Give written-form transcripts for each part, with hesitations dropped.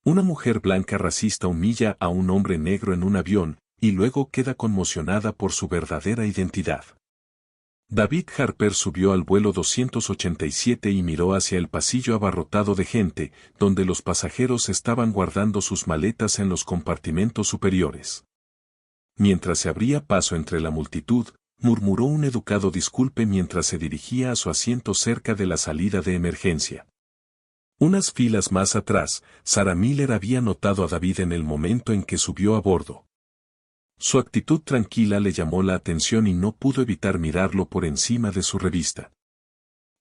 Una mujer blanca racista humilla a un hombre negro en un avión, y luego queda conmocionada por su verdadera identidad. David Harper subió al vuelo 287 y miró hacia el pasillo abarrotado de gente, donde los pasajeros estaban guardando sus maletas en los compartimentos superiores. Mientras se abría paso entre la multitud, murmuró un educado disculpe mientras se dirigía a su asiento cerca de la salida de emergencia. Unas filas más atrás, Sarah Miller había notado a David en el momento en que subió a bordo. Su actitud tranquila le llamó la atención y no pudo evitar mirarlo por encima de su revista.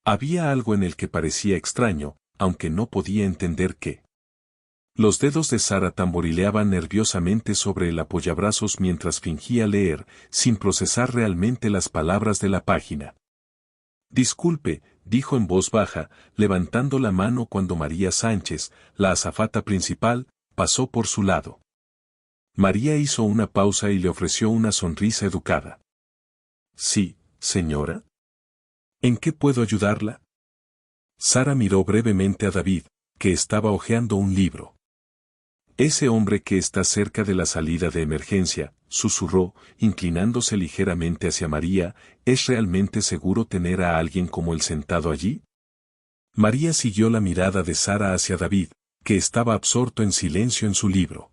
Había algo en el que parecía extraño, aunque no podía entender qué. Los dedos de Sarah tamborileaban nerviosamente sobre el apoyabrazos mientras fingía leer, sin procesar realmente las palabras de la página. Disculpe, dijo en voz baja, levantando la mano cuando María Sánchez, la azafata principal, pasó por su lado. María hizo una pausa y le ofreció una sonrisa educada. Sí, señora. ¿En qué puedo ayudarla? Sarah miró brevemente a David, que estaba hojeando un libro. Ese hombre que está cerca de la salida de emergencia, susurró, inclinándose ligeramente hacia María, ¿es realmente seguro tener a alguien como él sentado allí? María siguió la mirada de Sarah hacia David, que estaba absorto en silencio en su libro.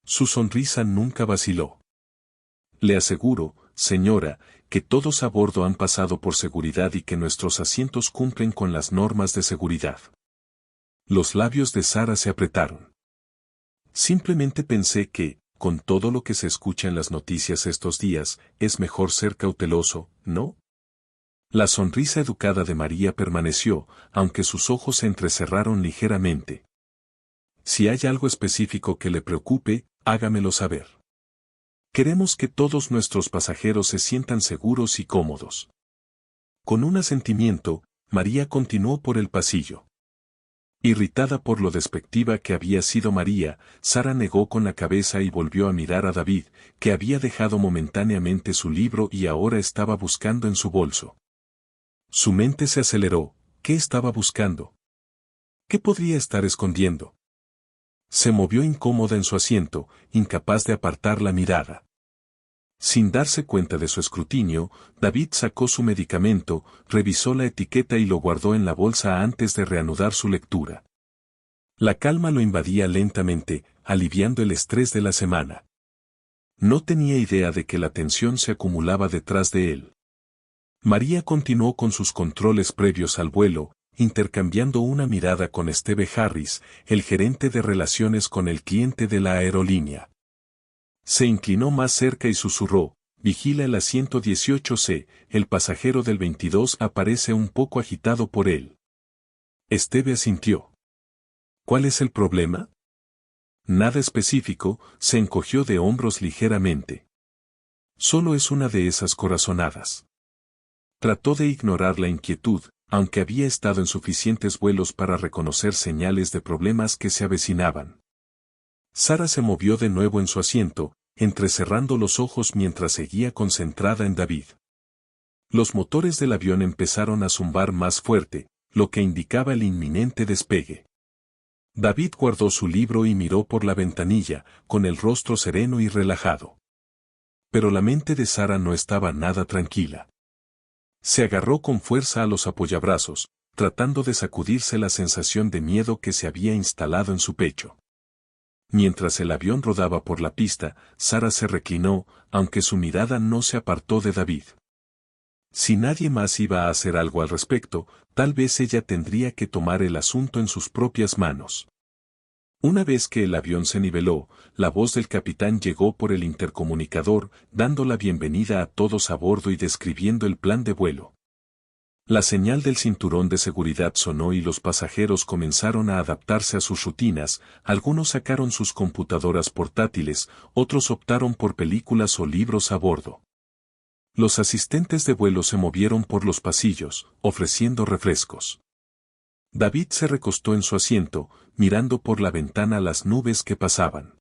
Su sonrisa nunca vaciló. Le aseguro, señora, que todos a bordo han pasado por seguridad y que nuestros asientos cumplen con las normas de seguridad. Los labios de Sarah se apretaron. Simplemente pensé que, con todo lo que se escucha en las noticias estos días, es mejor ser cauteloso, ¿no? La sonrisa educada de María permaneció, aunque sus ojos se entrecerraron ligeramente. Si hay algo específico que le preocupe, hágamelo saber. Queremos que todos nuestros pasajeros se sientan seguros y cómodos. Con un asentimiento, María continuó por el pasillo. Irritada por lo despectiva que había sido María, Sarah negó con la cabeza y volvió a mirar a David, que había dejado momentáneamente su libro y ahora estaba buscando en su bolso. Su mente se aceleró. ¿Qué estaba buscando? ¿Qué podría estar escondiendo? Se movió incómoda en su asiento, incapaz de apartar la mirada. Sin darse cuenta de su escrutinio, David sacó su medicamento, revisó la etiqueta y lo guardó en la bolsa antes de reanudar su lectura. La calma lo invadía lentamente, aliviando el estrés de la semana. No tenía idea de que la tensión se acumulaba detrás de él. María continuó con sus controles previos al vuelo, intercambiando una mirada con Steve Harris, el gerente de relaciones con el cliente de la aerolínea. Se inclinó más cerca y susurró, vigila el asiento 18C, el pasajero del 22 aparece un poco agitado por él. Steve asintió. ¿Cuál es el problema? Nada específico, se encogió de hombros ligeramente. Solo es una de esas corazonadas. Trató de ignorar la inquietud, aunque había estado en suficientes vuelos para reconocer señales de problemas que se avecinaban. Sarah se movió de nuevo en su asiento, entrecerrando los ojos mientras seguía concentrada en David. Los motores del avión empezaron a zumbar más fuerte, lo que indicaba el inminente despegue. David guardó su libro y miró por la ventanilla, con el rostro sereno y relajado. Pero la mente de Sarah no estaba nada tranquila. Se agarró con fuerza a los apoyabrazos, tratando de sacudirse la sensación de miedo que se había instalado en su pecho. Mientras el avión rodaba por la pista, Sarah se reclinó, aunque su mirada no se apartó de David. Si nadie más iba a hacer algo al respecto, tal vez ella tendría que tomar el asunto en sus propias manos. Una vez que el avión se niveló, la voz del capitán llegó por el intercomunicador, dando la bienvenida a todos a bordo y describiendo el plan de vuelo. La señal del cinturón de seguridad sonó y los pasajeros comenzaron a adaptarse a sus rutinas, algunos sacaron sus computadoras portátiles, otros optaron por películas o libros a bordo. Los asistentes de vuelo se movieron por los pasillos, ofreciendo refrescos. David se recostó en su asiento, mirando por la ventana las nubes que pasaban.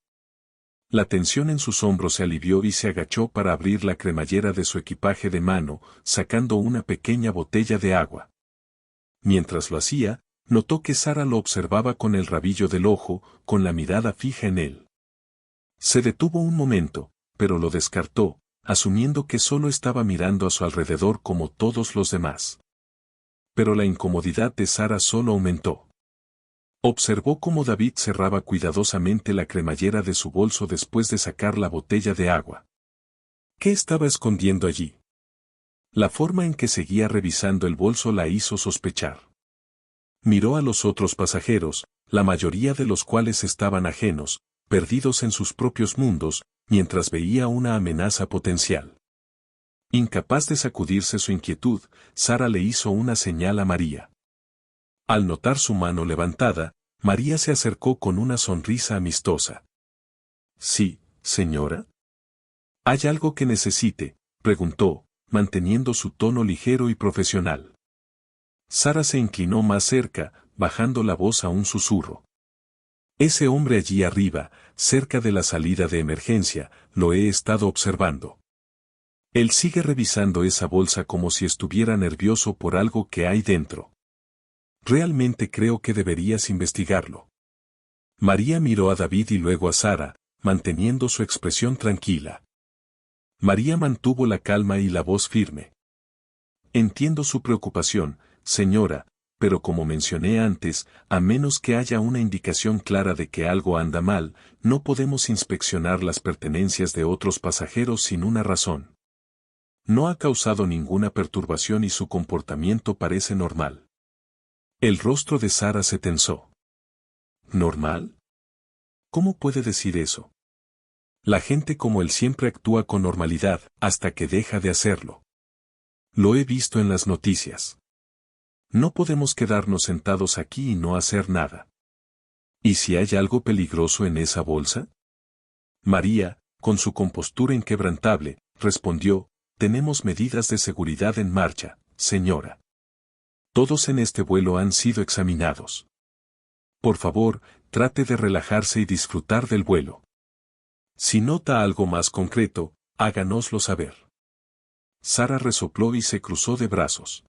La tensión en sus hombros se alivió y se agachó para abrir la cremallera de su equipaje de mano, sacando una pequeña botella de agua. Mientras lo hacía, Notó que Sara lo observaba con el rabillo del ojo, con la mirada fija en él. Se detuvo un momento, pero lo descartó, asumiendo que solo estaba mirando a su alrededor como todos los demás. Pero la incomodidad de Sara solo aumentó. Observó cómo David cerraba cuidadosamente la cremallera de su bolso después de sacar la botella de agua. ¿Qué estaba escondiendo allí? La forma en que seguía revisando el bolso la hizo sospechar. Miró a los otros pasajeros, la mayoría de los cuales estaban ajenos, perdidos en sus propios mundos, mientras veía una amenaza potencial. Incapaz de sacudirse su inquietud, Sara le hizo una señal a María. Al notar su mano levantada, María se acercó con una sonrisa amistosa. «Sí, señora». «¿Hay algo que necesite?», preguntó, manteniendo su tono ligero y profesional. Sara se inclinó más cerca, bajando la voz a un susurro. «Ese hombre allí arriba, cerca de la salida de emergencia, lo he estado observando. Él sigue revisando esa bolsa como si estuviera nervioso por algo que hay dentro. Realmente creo que deberías investigarlo». María miró a David y luego a Sara, manteniendo su expresión tranquila. María mantuvo la calma y la voz firme. «Entiendo su preocupación, señora, pero como mencioné antes, a menos que haya una indicación clara de que algo anda mal, no podemos inspeccionar las pertenencias de otros pasajeros sin una razón. No ha causado ninguna perturbación y su comportamiento parece normal». El rostro de Sara se tensó. ¿Normal? ¿Cómo puede decir eso? La gente como él siempre actúa con normalidad, hasta que deja de hacerlo. Lo he visto en las noticias. No podemos quedarnos sentados aquí y no hacer nada. ¿Y si hay algo peligroso en esa bolsa? María, con su compostura inquebrantable, respondió: «Tenemos medidas de seguridad en marcha, señora. Todos en este vuelo han sido examinados. Por favor, trate de relajarse y disfrutar del vuelo. Si nota algo más concreto, háganoslo saber». Sara resopló y se cruzó de brazos.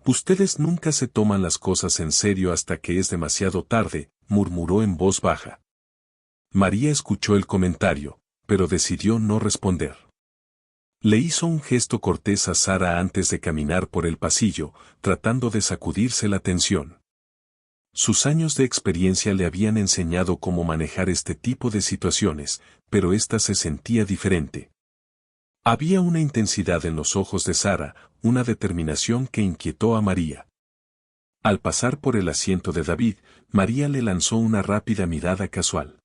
«Ustedes nunca se toman las cosas en serio hasta que es demasiado tarde», murmuró en voz baja. María escuchó el comentario, pero decidió no responder. Le hizo un gesto cortés a Sara antes de caminar por el pasillo, tratando de sacudirse la tensión. Sus años de experiencia le habían enseñado cómo manejar este tipo de situaciones, pero esta se sentía diferente. Había una intensidad en los ojos de Sara, una determinación que inquietó a María. Al pasar por el asiento de David, María le lanzó una rápida mirada casual.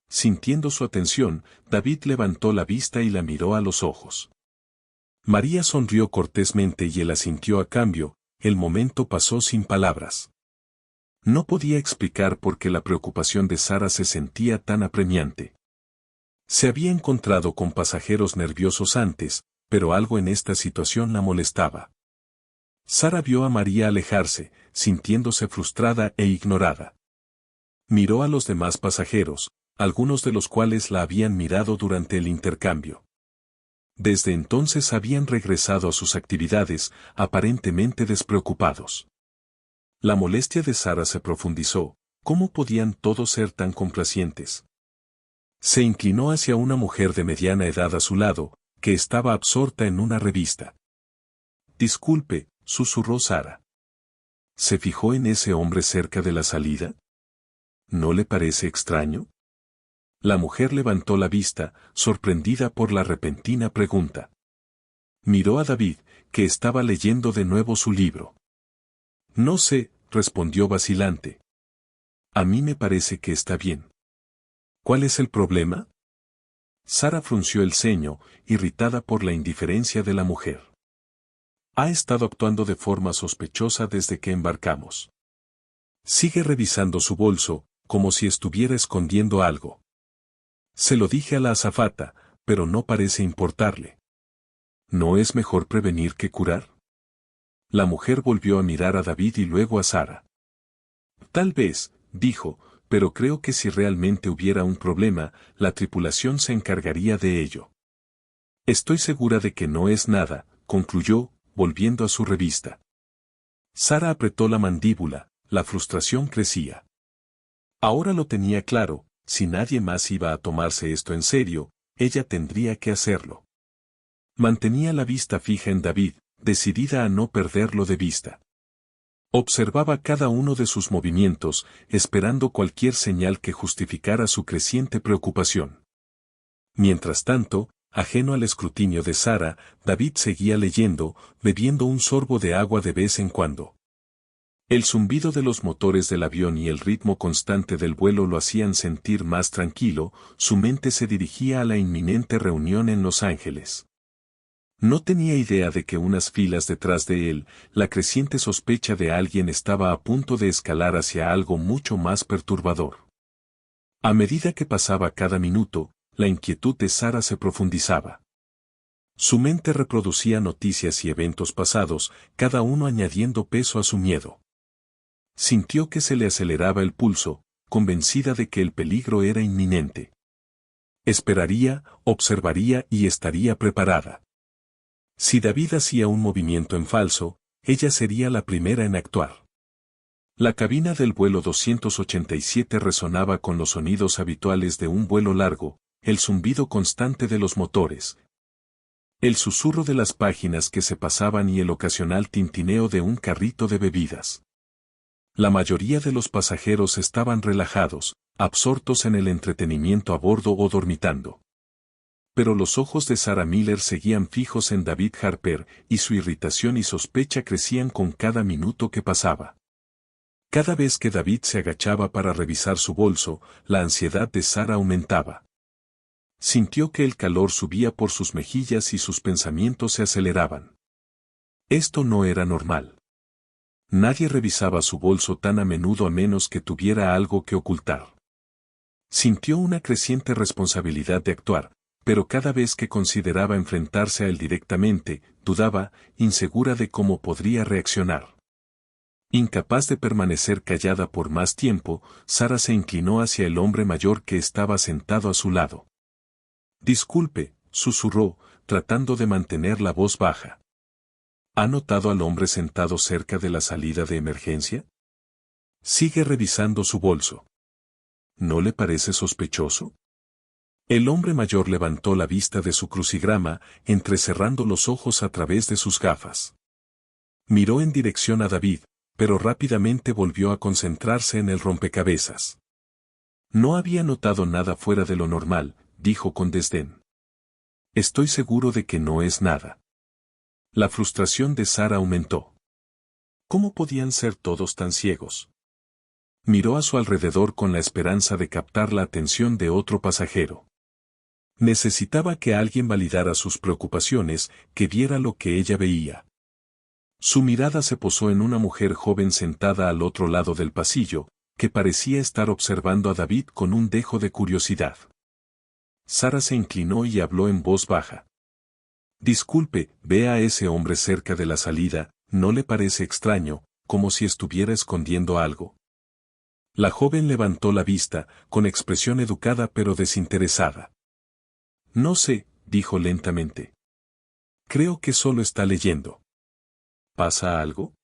Sintiendo su atención, David levantó la vista y la miró a los ojos. María sonrió cortésmente y él asintió a cambio. El momento pasó sin palabras. No podía explicar por qué la preocupación de Sara se sentía tan apremiante. Se había encontrado con pasajeros nerviosos antes, pero algo en esta situación la molestaba. Sara vio a María alejarse, sintiéndose frustrada e ignorada. Miró a los demás pasajeros, algunos de los cuales la habían mirado durante el intercambio. Desde entonces habían regresado a sus actividades, aparentemente despreocupados. La molestia de Sara se profundizó. ¿Cómo podían todos ser tan complacientes? Se inclinó hacia una mujer de mediana edad a su lado, que estaba absorta en una revista. «Disculpe», susurró Sara. ¿Se fijó en ese hombre cerca de la salida? ¿No le parece extraño? La mujer levantó la vista, sorprendida por la repentina pregunta. Miró a David, que estaba leyendo de nuevo su libro. «No sé», respondió vacilante. «A mí me parece que está bien». «¿Cuál es el problema?». Sara frunció el ceño, irritada por la indiferencia de la mujer. «Ha estado actuando de forma sospechosa desde que embarcamos. Sigue revisando su bolso, como si estuviera escondiendo algo. Se lo dije a la azafata, pero no parece importarle. ¿No es mejor prevenir que curar?». La mujer volvió a mirar a David y luego a Sara. «Tal vez», dijo, «pero creo que si realmente hubiera un problema, la tripulación se encargaría de ello». «Estoy segura de que no es nada», concluyó, volviendo a su revista. Sara apretó la mandíbula, la frustración crecía. Ahora lo tenía claro, si nadie más iba a tomarse esto en serio, ella tendría que hacerlo. Mantenía la vista fija en David, decidida a no perderlo de vista. Observaba cada uno de sus movimientos, esperando cualquier señal que justificara su creciente preocupación. Mientras tanto, ajeno al escrutinio de Sara, David seguía leyendo, bebiendo un sorbo de agua de vez en cuando. El zumbido de los motores del avión y el ritmo constante del vuelo lo hacían sentir más tranquilo, su mente se dirigía a la inminente reunión en Los Ángeles. No tenía idea de que unas filas detrás de él, la creciente sospecha de alguien estaba a punto de escalar hacia algo mucho más perturbador. A medida que pasaba cada minuto, la inquietud de Sara se profundizaba. Su mente reproducía noticias y eventos pasados, cada uno añadiendo peso a su miedo. Sintió que se le aceleraba el pulso, convencida de que el peligro era inminente. Esperaría, observaría y estaría preparada. Si David hacía un movimiento en falso, ella sería la primera en actuar. La cabina del vuelo 287 resonaba con los sonidos habituales de un vuelo largo, el zumbido constante de los motores, el susurro de las páginas que se pasaban y el ocasional tintineo de un carrito de bebidas. La mayoría de los pasajeros estaban relajados, absortos en el entretenimiento a bordo o dormitando. Pero los ojos de Sarah Miller seguían fijos en David Harper, y su irritación y sospecha crecían con cada minuto que pasaba. Cada vez que David se agachaba para revisar su bolso, la ansiedad de Sarah aumentaba. Sintió que el calor subía por sus mejillas y sus pensamientos se aceleraban. Esto no era normal. Nadie revisaba su bolso tan a menudo a menos que tuviera algo que ocultar. Sintió una creciente responsabilidad de actuar, pero cada vez que consideraba enfrentarse a él directamente, dudaba, insegura de cómo podría reaccionar. Incapaz de permanecer callada por más tiempo, Sara se inclinó hacia el hombre mayor que estaba sentado a su lado. «Disculpe», susurró, tratando de mantener la voz baja. ¿Ha notado al hombre sentado cerca de la salida de emergencia? Sigue revisando su bolso. ¿No le parece sospechoso? El hombre mayor levantó la vista de su crucigrama, entrecerrando los ojos a través de sus gafas. Miró en dirección a David, pero rápidamente volvió a concentrarse en el rompecabezas. No había notado nada fuera de lo normal, dijo con desdén. Estoy seguro de que no es nada. La frustración de Sara aumentó. ¿Cómo podían ser todos tan ciegos? Miró a su alrededor con la esperanza de captar la atención de otro pasajero. Necesitaba que alguien validara sus preocupaciones, que viera lo que ella veía. Su mirada se posó en una mujer joven sentada al otro lado del pasillo, que parecía estar observando a David con un dejo de curiosidad. Sara se inclinó y habló en voz baja. Disculpe, ve a ese hombre cerca de la salida, ¿no le parece extraño, como si estuviera escondiendo algo? La joven levantó la vista, con expresión educada pero desinteresada. No sé, dijo lentamente. Creo que solo está leyendo. ¿Pasa algo?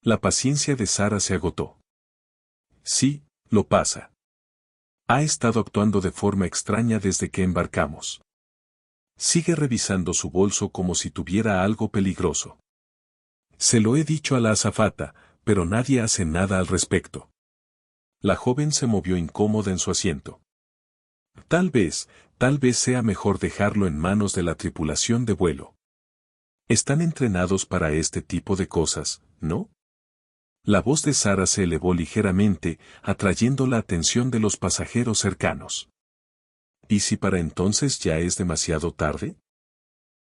La paciencia de Sara se agotó. Sí, lo pasa. Ha estado actuando de forma extraña desde que embarcamos. Sigue revisando su bolso como si tuviera algo peligroso. Se lo he dicho a la azafata, pero nadie hace nada al respecto. La joven se movió incómoda en su asiento. Tal vez sea mejor dejarlo en manos de la tripulación de vuelo. Están entrenados para este tipo de cosas, ¿no? La voz de Sara se elevó ligeramente, atrayendo la atención de los pasajeros cercanos. ¿Y si para entonces ya es demasiado tarde?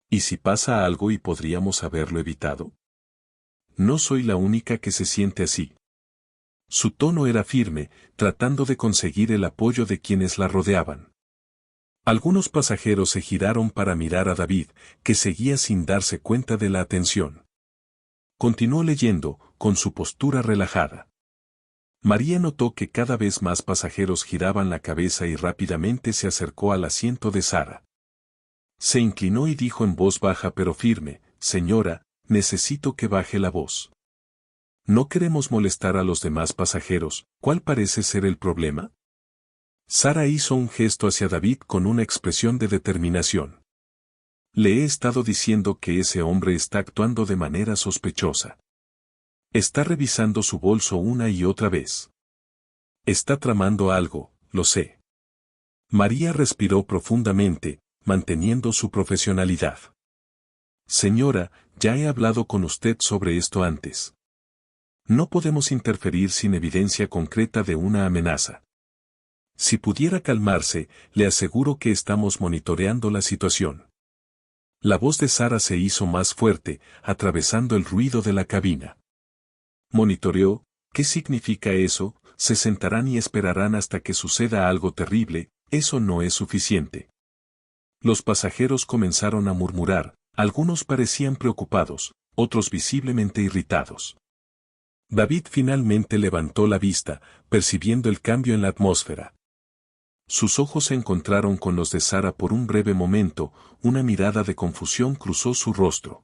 ¿Y si pasa algo y podríamos haberlo evitado? No soy la única que se siente así. Su tono era firme, tratando de conseguir el apoyo de quienes la rodeaban. Algunos pasajeros se giraron para mirar a David, que seguía sin darse cuenta de la atención. Continuó leyendo, con su postura relajada. María notó que cada vez más pasajeros giraban la cabeza y rápidamente se acercó al asiento de Sara. Se inclinó y dijo en voz baja pero firme, «Señora, necesito que baje la voz. No queremos molestar a los demás pasajeros. ¿Cuál parece ser el problema? Sara hizo un gesto hacia David con una expresión de determinación. Le he estado diciendo que ese hombre está actuando de manera sospechosa. Está revisando su bolso una y otra vez. Está tramando algo, lo sé. María respiró profundamente, manteniendo su profesionalidad. Señora, ya he hablado con usted sobre esto antes. No podemos interferir sin evidencia concreta de una amenaza. Si pudiera calmarse, le aseguro que estamos monitoreando la situación. La voz de Sara se hizo más fuerte, atravesando el ruido de la cabina. ¿Monitoreó? ¿Qué significa eso? Se sentarán y esperarán hasta que suceda algo terrible. Eso no es suficiente. Los pasajeros comenzaron a murmurar, algunos parecían preocupados, otros visiblemente irritados. David finalmente levantó la vista, percibiendo el cambio en la atmósfera. Sus ojos se encontraron con los de Sara por un breve momento, una mirada de confusión cruzó su rostro.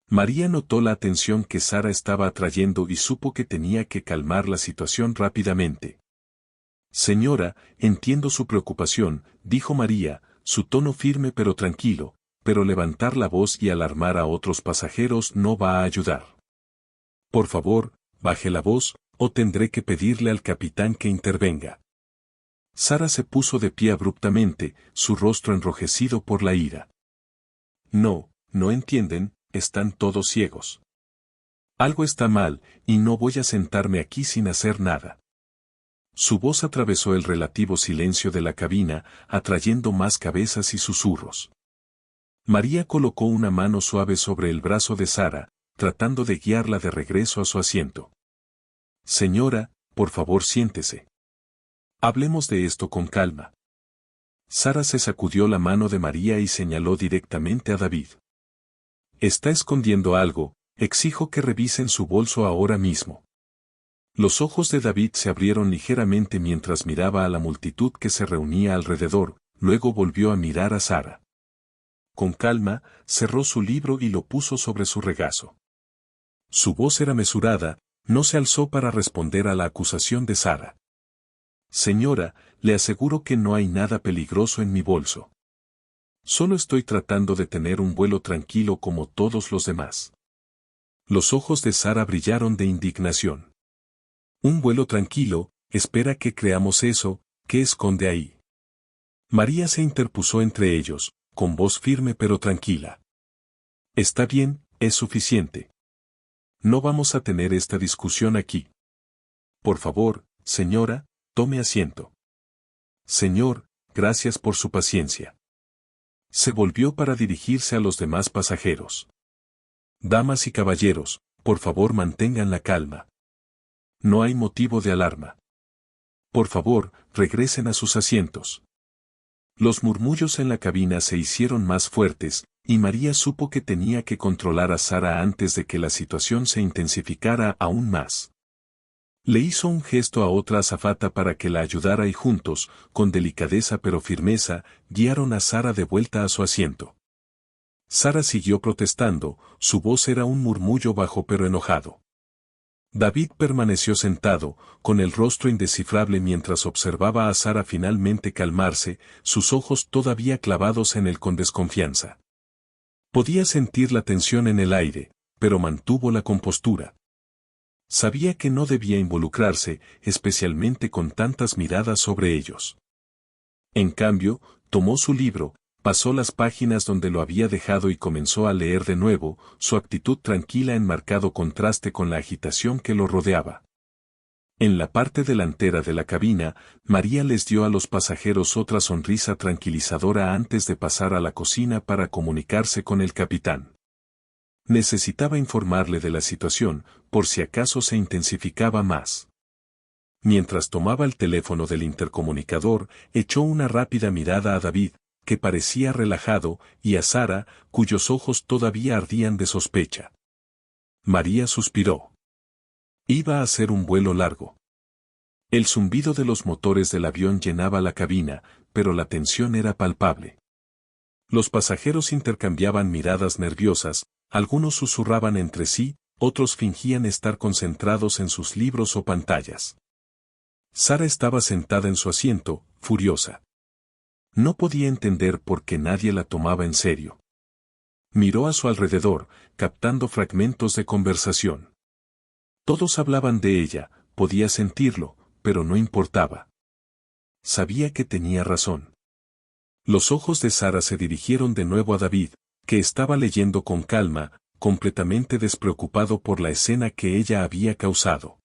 María notó la atención que Sara estaba atrayendo y supo que tenía que calmar la situación rápidamente. Señora, entiendo su preocupación, dijo María, su tono firme pero tranquilo, pero levantar la voz y alarmar a otros pasajeros no va a ayudar. Por favor, baje la voz, o tendré que pedirle al capitán que intervenga. Sara se puso de pie abruptamente, su rostro enrojecido por la ira. No, no entienden, están todos ciegos. Algo está mal, y no voy a sentarme aquí sin hacer nada. Su voz atravesó el relativo silencio de la cabina, atrayendo más cabezas y susurros. María colocó una mano suave sobre el brazo de Sara, tratando de guiarla de regreso a su asiento. Señora, por favor siéntese. Hablemos de esto con calma. Sara se sacudió la mano de María y señaló directamente a David. Está escondiendo algo, exijo que revisen su bolso ahora mismo. Los ojos de David se abrieron ligeramente mientras miraba a la multitud que se reunía alrededor, luego volvió a mirar a Sara. Con calma, cerró su libro y lo puso sobre su regazo. Su voz era mesurada, no se alzó para responder a la acusación de Sara. Señora, le aseguro que no hay nada peligroso en mi bolso. Solo estoy tratando de tener un vuelo tranquilo como todos los demás. Los ojos de Sara brillaron de indignación. Un vuelo tranquilo, espera que creamos eso, ¿qué esconde ahí? María se interpuso entre ellos, con voz firme pero tranquila. Está bien, es suficiente. No vamos a tener esta discusión aquí. Por favor, señora, tome asiento. Señor, gracias por su paciencia. Se volvió para dirigirse a los demás pasajeros. Damas y caballeros, por favor mantengan la calma. No hay motivo de alarma. Por favor, regresen a sus asientos. Los murmullos en la cabina se hicieron más fuertes, y María supo que tenía que controlar a Sara antes de que la situación se intensificara aún más. Le hizo un gesto a otra azafata para que la ayudara y juntos, con delicadeza pero firmeza, guiaron a Sara de vuelta a su asiento. Sara siguió protestando, su voz era un murmullo bajo pero enojado. David permaneció sentado, con el rostro indescifrable mientras observaba a Sara finalmente calmarse, sus ojos todavía clavados en él con desconfianza. Podía sentir la tensión en el aire, pero mantuvo la compostura. Sabía que no debía involucrarse, especialmente con tantas miradas sobre ellos. En cambio, tomó su libro, pasó las páginas donde lo había dejado y comenzó a leer de nuevo, su actitud tranquila en marcado contraste con la agitación que lo rodeaba. En la parte delantera de la cabina, María les dio a los pasajeros otra sonrisa tranquilizadora antes de pasar a la cocina para comunicarse con el capitán. Necesitaba informarle de la situación, por si acaso se intensificaba más. Mientras tomaba el teléfono del intercomunicador, echó una rápida mirada a David, que parecía relajado, y a Sara, cuyos ojos todavía ardían de sospecha. María suspiró. Iba a ser un vuelo largo. El zumbido de los motores del avión llenaba la cabina, pero la tensión era palpable. Los pasajeros intercambiaban miradas nerviosas, algunos susurraban entre sí, otros fingían estar concentrados en sus libros o pantallas. Sara estaba sentada en su asiento, furiosa. No podía entender por qué nadie la tomaba en serio. Miró a su alrededor, captando fragmentos de conversación. Todos hablaban de ella, podía sentirlo, pero no importaba. Sabía que tenía razón. Los ojos de Sara se dirigieron de nuevo a David, que estaba leyendo con calma, completamente despreocupado por la escena que ella había causado.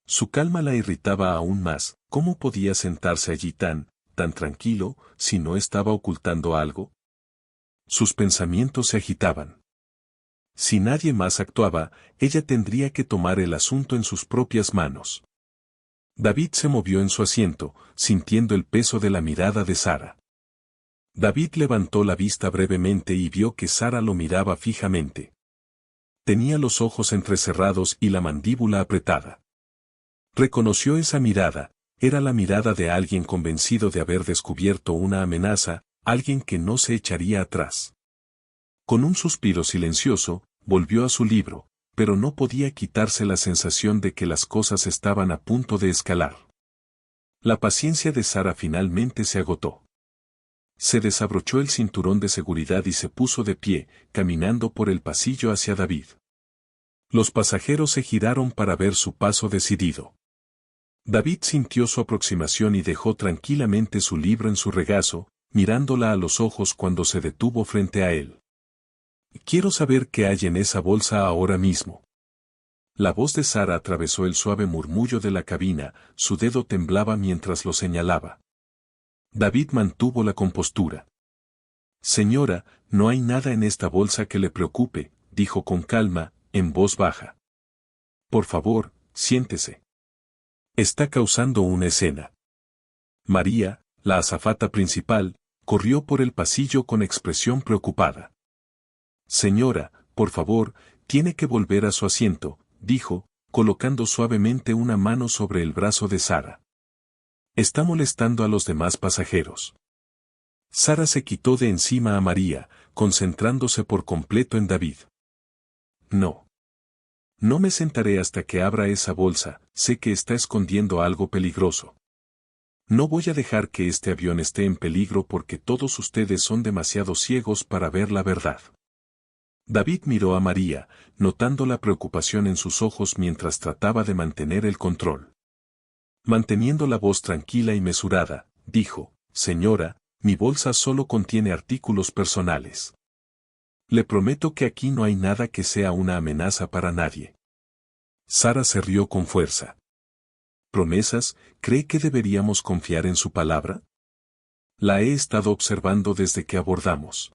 Su calma la irritaba aún más. ¿Cómo podía sentarse allí tan tranquilo, si no estaba ocultando algo? Sus pensamientos se agitaban. Si nadie más actuaba, ella tendría que tomar el asunto en sus propias manos. David se movió en su asiento, sintiendo el peso de la mirada de Sara. David levantó la vista brevemente y vio que Sara lo miraba fijamente. Tenía los ojos entrecerrados y la mandíbula apretada. Reconoció esa mirada, era la mirada de alguien convencido de haber descubierto una amenaza, alguien que no se echaría atrás. Con un suspiro silencioso, volvió a su libro, pero no podía quitarse la sensación de que las cosas estaban a punto de escalar. La paciencia de Sara finalmente se agotó. Se desabrochó el cinturón de seguridad y se puso de pie, caminando por el pasillo hacia David. Los pasajeros se giraron para ver su paso decidido. David sintió su aproximación y dejó tranquilamente su libro en su regazo, mirándola a los ojos cuando se detuvo frente a él. Quiero saber qué hay en esa bolsa ahora mismo. La voz de Sara atravesó el suave murmullo de la cabina, su dedo temblaba mientras lo señalaba. David mantuvo la compostura. Señora, no hay nada en esta bolsa que le preocupe, dijo con calma, en voz baja. Por favor, siéntese. Está causando una escena. María, la azafata principal, corrió por el pasillo con expresión preocupada. Señora, por favor, tiene que volver a su asiento, dijo, colocando suavemente una mano sobre el brazo de Sara. Está molestando a los demás pasajeros. Sara se quitó de encima a María, concentrándose por completo en David. No. No me sentaré hasta que abra esa bolsa, sé que está escondiendo algo peligroso. No voy a dejar que este avión esté en peligro porque todos ustedes son demasiado ciegos para ver la verdad. David miró a María, notando la preocupación en sus ojos mientras trataba de mantener el control. Manteniendo la voz tranquila y mesurada, dijo, Señora, mi bolsa solo contiene artículos personales. Le prometo que aquí no hay nada que sea una amenaza para nadie. Sara se rió con fuerza. ¿Promesas? ¿Cree que deberíamos confiar en su palabra? La he estado observando desde que abordamos.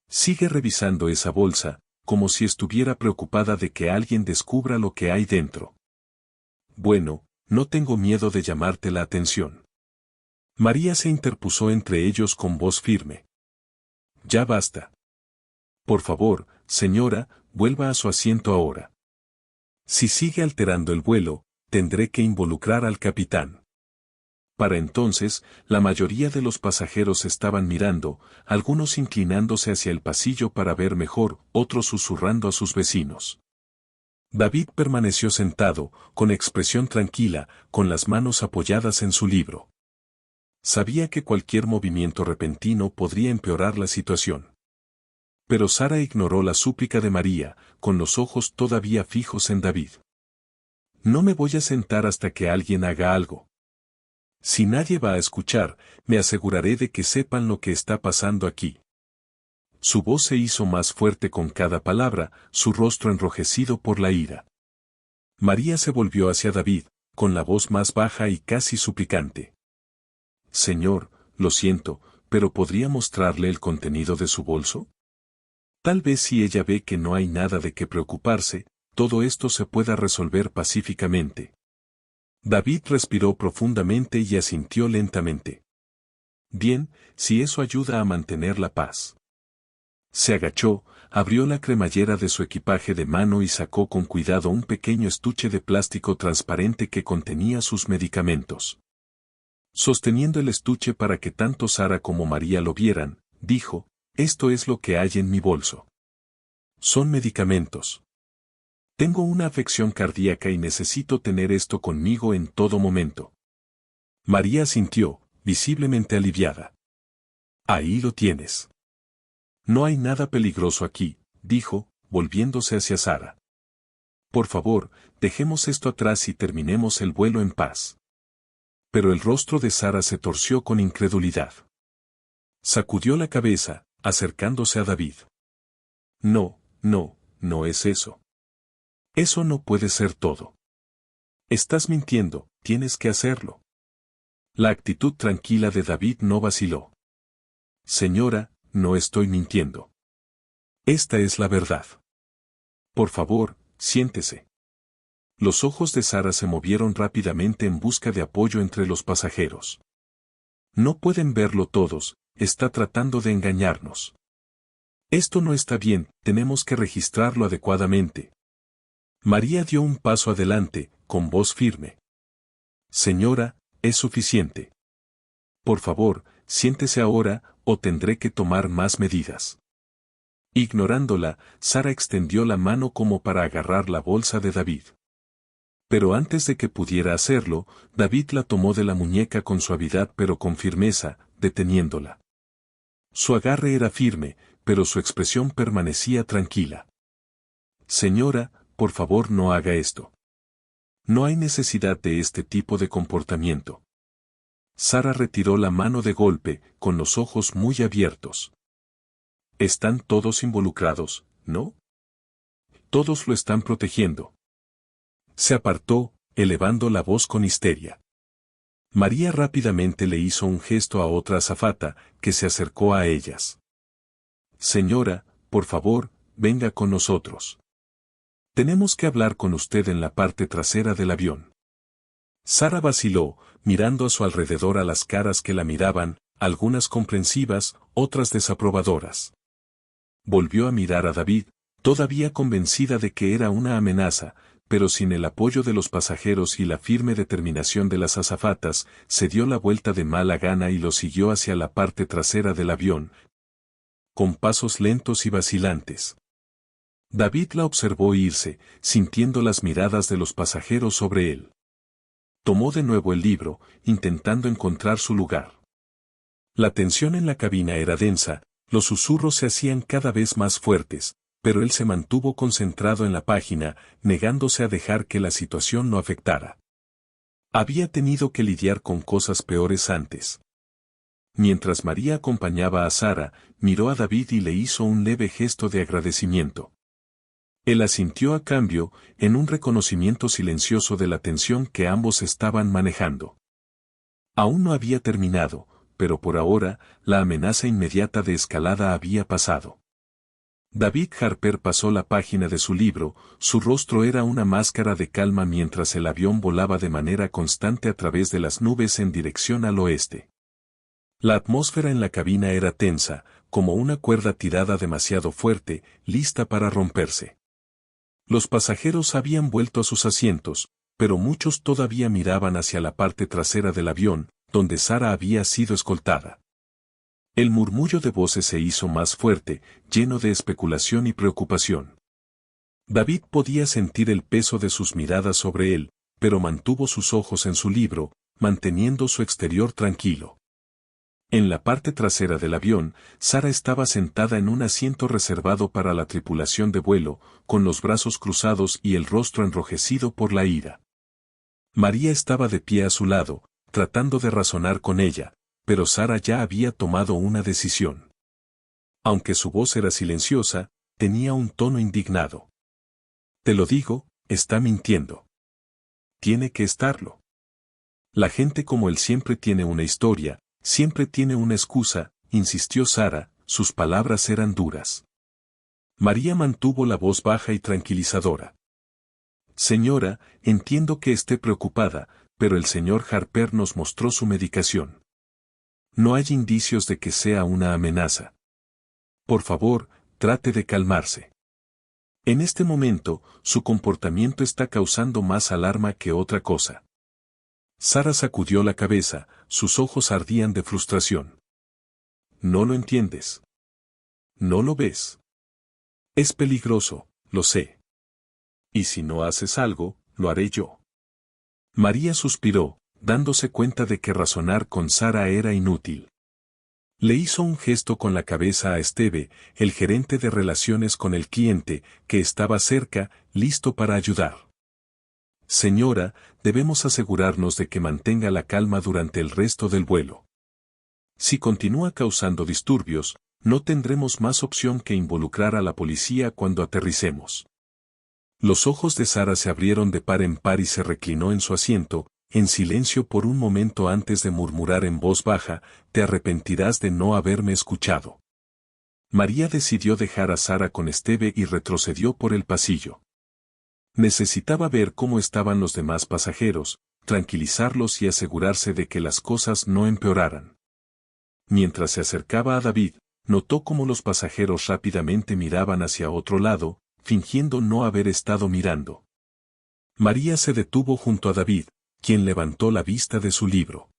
Sigue revisando esa bolsa, como si estuviera preocupada de que alguien descubra lo que hay dentro. Bueno, no tengo miedo de llamarte la atención. María se interpuso entre ellos con voz firme. Ya basta. Por favor, señora, vuelva a su asiento ahora. Si sigue alterando el vuelo, tendré que involucrar al capitán. Para entonces, la mayoría de los pasajeros estaban mirando, algunos inclinándose hacia el pasillo para ver mejor, otros susurrando a sus vecinos. David permaneció sentado, con expresión tranquila, con las manos apoyadas en su libro. Sabía que cualquier movimiento repentino podría empeorar la situación. Pero Sara ignoró la súplica de María, con los ojos todavía fijos en David. No me voy a sentar hasta que alguien haga algo. Si nadie va a escuchar, me aseguraré de que sepan lo que está pasando aquí. Su voz se hizo más fuerte con cada palabra, su rostro enrojecido por la ira. María se volvió hacia David, con la voz más baja y casi suplicante. Señor, lo siento, pero ¿podría mostrarle el contenido de su bolso? Tal vez si ella ve que no hay nada de qué preocuparse, todo esto se pueda resolver pacíficamente. David respiró profundamente y asintió lentamente. Bien, si eso ayuda a mantener la paz. Se agachó, abrió la cremallera de su equipaje de mano y sacó con cuidado un pequeño estuche de plástico transparente que contenía sus medicamentos. Sosteniendo el estuche para que tanto Sara como María lo vieran, dijo, esto es lo que hay en mi bolso. Son medicamentos. Tengo una afección cardíaca y necesito tener esto conmigo en todo momento. María asintió, visiblemente aliviada. Ahí lo tienes. No hay nada peligroso aquí, dijo, volviéndose hacia Sara. Por favor, dejemos esto atrás y terminemos el vuelo en paz. Pero el rostro de Sara se torció con incredulidad. Sacudió la cabeza, acercándose a David. No, no, no es eso. Eso no puede ser todo. Estás mintiendo, tienes que hacerlo. La actitud tranquila de David no vaciló. Señora, no estoy mintiendo. Esta es la verdad. Por favor, siéntese. Los ojos de Sara se movieron rápidamente en busca de apoyo entre los pasajeros. No pueden verlo todos, está tratando de engañarnos. Esto no está bien, tenemos que registrarlo adecuadamente. María dio un paso adelante, con voz firme. Señora, es suficiente. Por favor, siéntese ahora, o tendré que tomar más medidas. Ignorándola, Sara extendió la mano como para agarrar la bolsa de David. Pero antes de que pudiera hacerlo, David la tomó de la muñeca con suavidad pero con firmeza, deteniéndola. Su agarre era firme, pero su expresión permanecía tranquila. Señora, por favor no haga esto. No hay necesidad de este tipo de comportamiento. Sara retiró la mano de golpe, con los ojos muy abiertos. Están todos involucrados, ¿no? Todos lo están protegiendo. Se apartó, elevando la voz con histeria. María rápidamente le hizo un gesto a otra azafata, que se acercó a ellas. Señora, por favor, venga con nosotros. Tenemos que hablar con usted en la parte trasera del avión. Sara vaciló, mirando a su alrededor a las caras que la miraban, algunas comprensivas, otras desaprobadoras. Volvió a mirar a David, todavía convencida de que era una amenaza, pero sin el apoyo de los pasajeros y la firme determinación de las azafatas, se dio la vuelta de mala gana y lo siguió hacia la parte trasera del avión, con pasos lentos y vacilantes. David la observó irse, sintiendo las miradas de los pasajeros sobre él. Tomó de nuevo el libro, intentando encontrar su lugar. La tensión en la cabina era densa, los susurros se hacían cada vez más fuertes, pero él se mantuvo concentrado en la página, negándose a dejar que la situación lo afectara. Había tenido que lidiar con cosas peores antes. Mientras María acompañaba a Sara, miró a David y le hizo un leve gesto de agradecimiento. Él asintió a cambio, en un reconocimiento silencioso de la tensión que ambos estaban manejando. Aún no había terminado, pero por ahora, la amenaza inmediata de escalada había pasado. David Harper pasó la página de su libro, su rostro era una máscara de calma mientras el avión volaba de manera constante a través de las nubes en dirección al oeste. La atmósfera en la cabina era tensa, como una cuerda tirada demasiado fuerte, lista para romperse. Los pasajeros habían vuelto a sus asientos, pero muchos todavía miraban hacia la parte trasera del avión, donde Sara había sido escoltada. El murmullo de voces se hizo más fuerte, lleno de especulación y preocupación. David podía sentir el peso de sus miradas sobre él, pero mantuvo sus ojos en su libro, manteniendo su exterior tranquilo. En la parte trasera del avión, Sara estaba sentada en un asiento reservado para la tripulación de vuelo, con los brazos cruzados y el rostro enrojecido por la ira. María estaba de pie a su lado, tratando de razonar con ella, pero Sara ya había tomado una decisión. Aunque su voz era silenciosa, tenía un tono indignado. Te lo digo, está mintiendo. Tiene que estarlo. La gente como él siempre tiene una historia, siempre tiene una excusa, insistió Sara, sus palabras eran duras. María mantuvo la voz baja y tranquilizadora. Señora, entiendo que esté preocupada, pero el señor Harper nos mostró su medicación. No hay indicios de que sea una amenaza. Por favor, trate de calmarse. En este momento, su comportamiento está causando más alarma que otra cosa. Sara sacudió la cabeza, sus ojos ardían de frustración. No lo entiendes. No lo ves. Es peligroso, lo sé. Y si no haces algo, lo haré yo. María suspiró, dándose cuenta de que razonar con Sara era inútil. Le hizo un gesto con la cabeza a Esteve, el gerente de relaciones con el cliente, que estaba cerca, listo para ayudar. Señora, debemos asegurarnos de que mantenga la calma durante el resto del vuelo. Si continúa causando disturbios, no tendremos más opción que involucrar a la policía cuando aterricemos. Los ojos de Sara se abrieron de par en par y se reclinó en su asiento, en silencio por un momento antes de murmurar en voz baja, «Te arrepentirás de no haberme escuchado». María decidió dejar a Sara con Esteve y retrocedió por el pasillo. Necesitaba ver cómo estaban los demás pasajeros, tranquilizarlos y asegurarse de que las cosas no empeoraran. Mientras se acercaba a David, notó cómo los pasajeros rápidamente miraban hacia otro lado, fingiendo no haber estado mirando. María se detuvo junto a David, quien levantó la vista de su libro.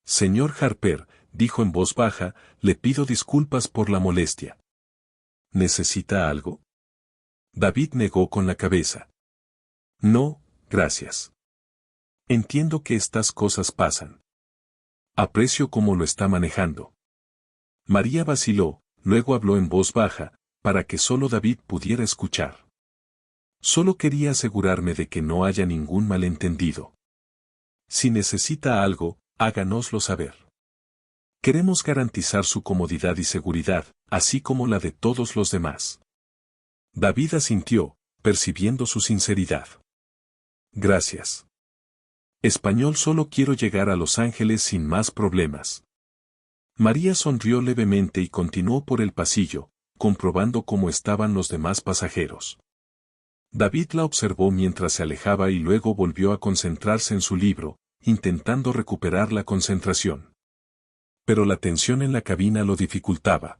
«Señor Harper», dijo en voz baja, «le pido disculpas por la molestia». «¿Necesita algo?». David negó con la cabeza. «No, gracias. Entiendo que estas cosas pasan. Aprecio cómo lo está manejando». María vaciló, luego habló en voz baja, para que solo David pudiera escuchar. «Solo quería asegurarme de que no haya ningún malentendido. Si necesita algo, háganoslo saber. Queremos garantizar su comodidad y seguridad, así como la de todos los demás». David asintió, percibiendo su sinceridad. «Gracias. Español, solo quiero llegar a Los Ángeles sin más problemas». María sonrió levemente y continuó por el pasillo, comprobando cómo estaban los demás pasajeros. David la observó mientras se alejaba y luego volvió a concentrarse en su libro, intentando recuperar la concentración. Pero la tensión en la cabina lo dificultaba.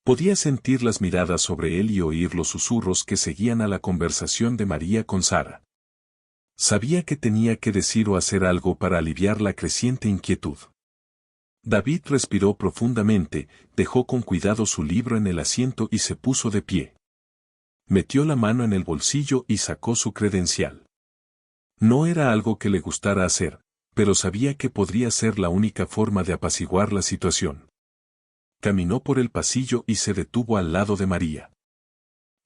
Podía sentir las miradas sobre él y oír los susurros que seguían a la conversación de María con Sara. Sabía que tenía que decir o hacer algo para aliviar la creciente inquietud. David respiró profundamente, dejó con cuidado su libro en el asiento y se puso de pie. Metió la mano en el bolsillo y sacó su credencial. No era algo que le gustara hacer, pero sabía que podría ser la única forma de apaciguar la situación. Caminó por el pasillo y se detuvo al lado de María.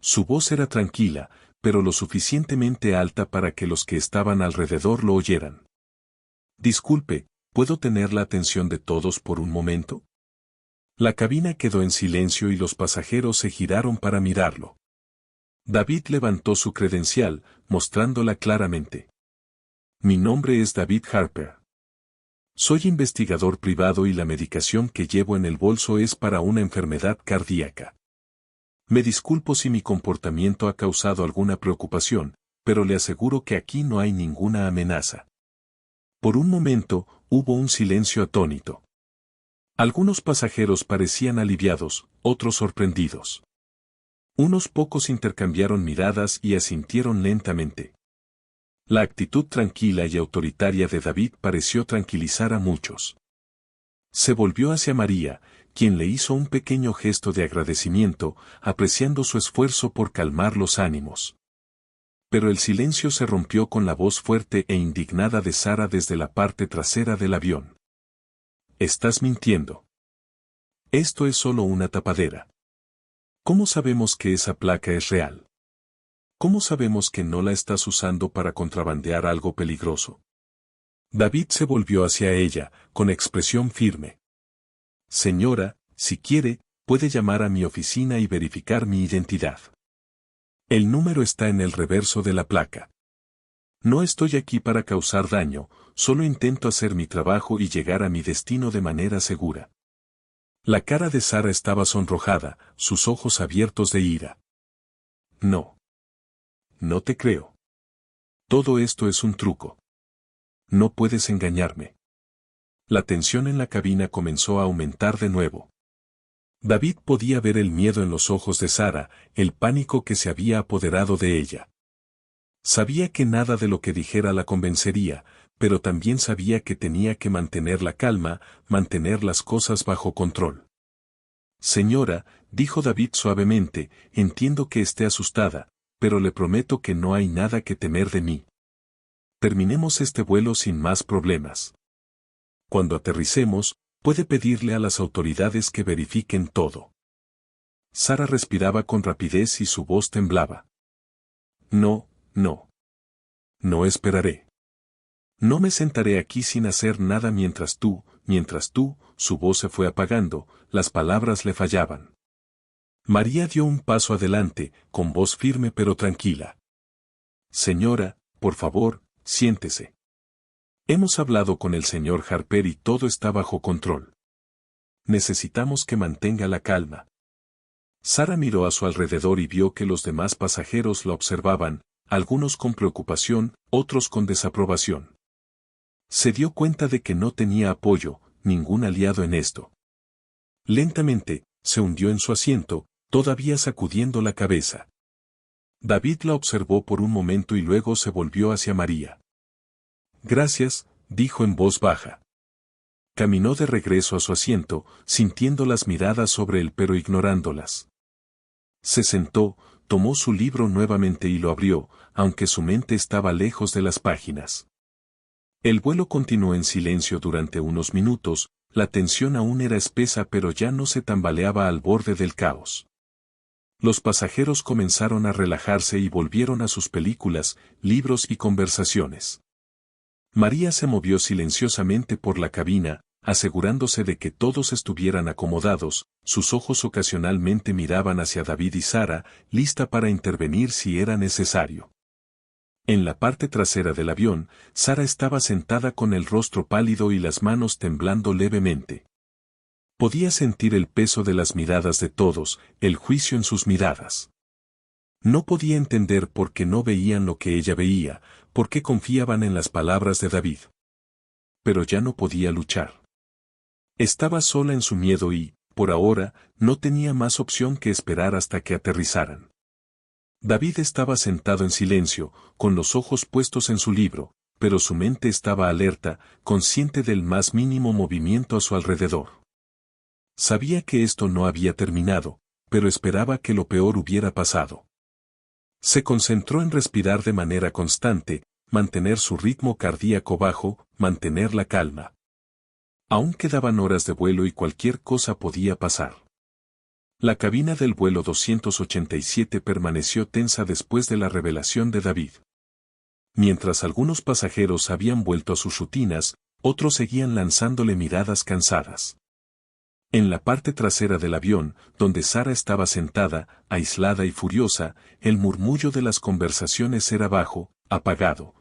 Su voz era tranquila, pero lo suficientemente alta para que los que estaban alrededor lo oyeran. «Disculpe, ¿puedo tener la atención de todos por un momento?». La cabina quedó en silencio y los pasajeros se giraron para mirarlo. David levantó su credencial, mostrándola claramente. «Mi nombre es David Harper. Soy investigador privado y la medicación que llevo en el bolso es para una enfermedad cardíaca. Me disculpo si mi comportamiento ha causado alguna preocupación, pero le aseguro que aquí no hay ninguna amenaza». Por un momento, hubo un silencio atónito. Algunos pasajeros parecían aliviados, otros sorprendidos. Unos pocos intercambiaron miradas y asintieron lentamente. La actitud tranquila y autoritaria de David pareció tranquilizar a muchos. Se volvió hacia María, quien le hizo un pequeño gesto de agradecimiento, apreciando su esfuerzo por calmar los ánimos. Pero el silencio se rompió con la voz fuerte e indignada de Sara desde la parte trasera del avión. «Estás mintiendo. Esto es solo una tapadera. ¿Cómo sabemos que esa placa es real? ¿Cómo sabemos que no la estás usando para contrabandear algo peligroso?». David se volvió hacia ella, con expresión firme. «Señora, si quiere, puede llamar a mi oficina y verificar mi identidad. El número está en el reverso de la placa. No estoy aquí para causar daño, solo intento hacer mi trabajo y llegar a mi destino de manera segura». La cara de Sara estaba sonrojada, sus ojos abiertos de ira. «No. No te creo. Todo esto es un truco. No puedes engañarme». La tensión en la cabina comenzó a aumentar de nuevo. David podía ver el miedo en los ojos de Sara, el pánico que se había apoderado de ella. Sabía que nada de lo que dijera la convencería, pero también sabía que tenía que mantener la calma, mantener las cosas bajo control. «Señora», dijo David suavemente, «entiendo que esté asustada, pero le prometo que no hay nada que temer de mí. Terminemos este vuelo sin más problemas. Cuando aterricemos, puede pedirle a las autoridades que verifiquen todo. Sara respiraba con rapidez y su voz temblaba. No, no. No esperaré. No me sentaré aquí sin hacer nada mientras tú, su voz se fue apagando, las palabras le fallaban. María dio un paso adelante, con voz firme pero tranquila. Señora, por favor, siéntese. Hemos hablado con el señor Harper y todo está bajo control. Necesitamos que mantenga la calma. Sara miró a su alrededor y vio que los demás pasajeros la observaban, algunos con preocupación, otros con desaprobación. Se dio cuenta de que no tenía apoyo, ningún aliado en esto. Lentamente, se hundió en su asiento, todavía sacudiendo la cabeza. David la observó por un momento y luego se volvió hacia María. Gracias, dijo en voz baja. Caminó de regreso a su asiento, sintiendo las miradas sobre él pero ignorándolas. Se sentó, tomó su libro nuevamente y lo abrió, aunque su mente estaba lejos de las páginas. El vuelo continuó en silencio durante unos minutos, la tensión aún era espesa pero ya no se tambaleaba al borde del caos. Los pasajeros comenzaron a relajarse y volvieron a sus películas, libros y conversaciones. María se movió silenciosamente por la cabina, asegurándose de que todos estuvieran acomodados, sus ojos ocasionalmente miraban hacia David y Sara, lista para intervenir si era necesario. En la parte trasera del avión, Sara estaba sentada con el rostro pálido y las manos temblando levemente. Podía sentir el peso de las miradas de todos, el juicio en sus miradas. No podía entender por qué no veían lo que ella veía, por qué confiaban en las palabras de David. Pero ya no podía luchar. Estaba sola en su miedo y, por ahora, no tenía más opción que esperar hasta que aterrizaran. David estaba sentado en silencio, con los ojos puestos en su libro, pero su mente estaba alerta, consciente del más mínimo movimiento a su alrededor. Sabía que esto no había terminado, pero esperaba que lo peor hubiera pasado. Se concentró en respirar de manera constante, mantener su ritmo cardíaco bajo, mantener la calma. Aún quedaban horas de vuelo y cualquier cosa podía pasar. La cabina del vuelo 287 permaneció tensa después de la revelación de David. Mientras algunos pasajeros habían vuelto a sus rutinas, otros seguían lanzándole miradas cansadas. En la parte trasera del avión, donde Sara estaba sentada, aislada y furiosa, el murmullo de las conversaciones era bajo, apagado.